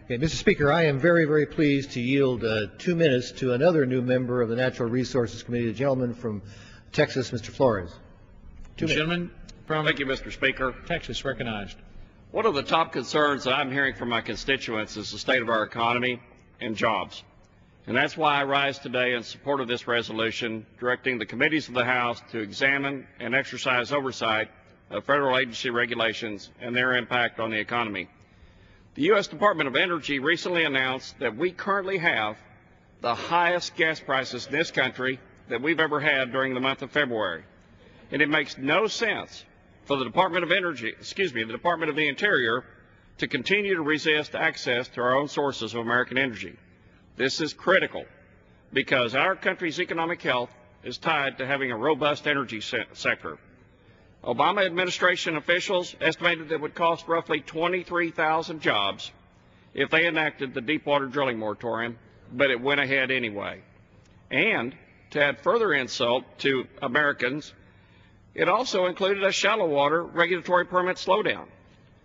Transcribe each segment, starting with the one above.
Okay, Mr. Speaker, I am very, very pleased to yield 2 minutes to another new member of the Natural Resources Committee, the gentleman from Texas, Mr. Flores. Gentleman from Thank you, Mr. Speaker. Texas recognized. One of the top concerns that I'm hearing from my constituents is the state of our economy and jobs. And that's why I rise today in support of this resolution, directing the committees of the House to examine and exercise oversight of federal agency regulations and their impact on the economy. The U.S. Department of Energy recently announced that we currently have the highest gas prices in this country that we've ever had during the month of February. And it makes no sense for the Department of the Interior to continue to resist access to our own sources of American energy. This is critical because our country's economic health is tied to having a robust energy sector. Obama administration officials estimated that it would cost roughly 23,000 jobs if they enacted the deepwater drilling moratorium, but it went ahead anyway. And to add further insult to Americans, it also included a shallow water regulatory permit slowdown.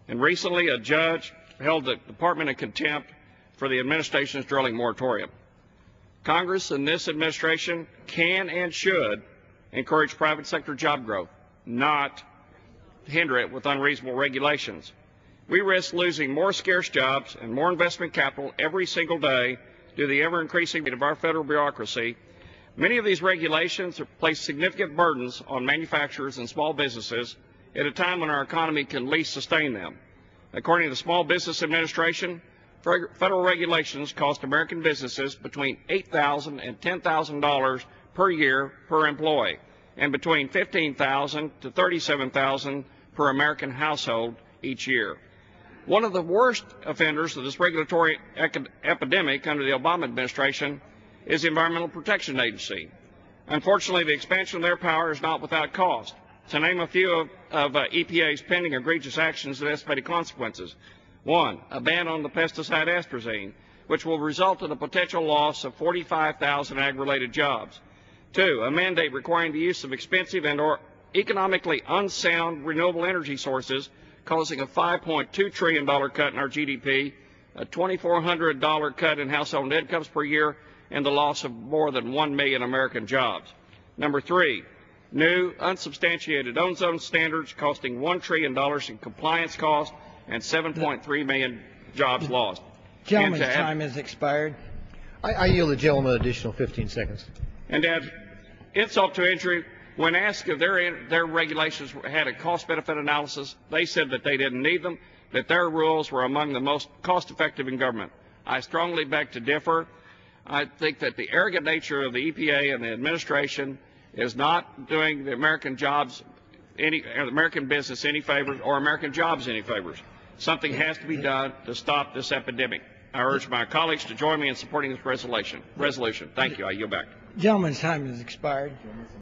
And recently a judge held the department in contempt for the administration's drilling moratorium. Congress and this administration can and should encourage private sector job growth, not hinder it with unreasonable regulations. We risk losing more scarce jobs and more investment capital every single day due to the ever-increasing rate of our federal bureaucracy. Many of these regulations place significant burdens on manufacturers and small businesses at a time when our economy can least sustain them. According to the Small Business Administration, federal regulations cost American businesses between $8,000 and $10,000 per year per employee, and between $15,000 to $37,000 per American household each year. One of the worst offenders of this regulatory epidemic under the Obama administration is the Environmental Protection Agency. Unfortunately, the expansion of their power is not without cost. To name a few of EPA's pending egregious actions and estimated consequences: 1, a ban on the pesticide atrazine, which will result in a potential loss of 45,000 ag-related jobs. 2, a mandate requiring the use of expensive and or economically unsound renewable energy sources, causing a $5.2 trillion cut in our GDP, a $2,400 cut in household incomes per year, and the loss of more than 1 million American jobs. Number 3, new unsubstantiated ozone standards costing $1 trillion in compliance costs and 7.3 million jobs lost. Gentleman's time has expired. I yield the gentleman an additional 15 seconds. And add insult to injury, when asked if their regulations had a cost-benefit analysis, they said that they didn't need them, that their rules were among the most cost-effective in government. I strongly beg to differ. I think that the arrogant nature of the EPA and the administration is not doing the American business any favors or American jobs any favors. Something has to be done to stop this epidemic. I urge my colleagues to join me in supporting this resolution. Thank you. I yield back. Gentleman's time has expired.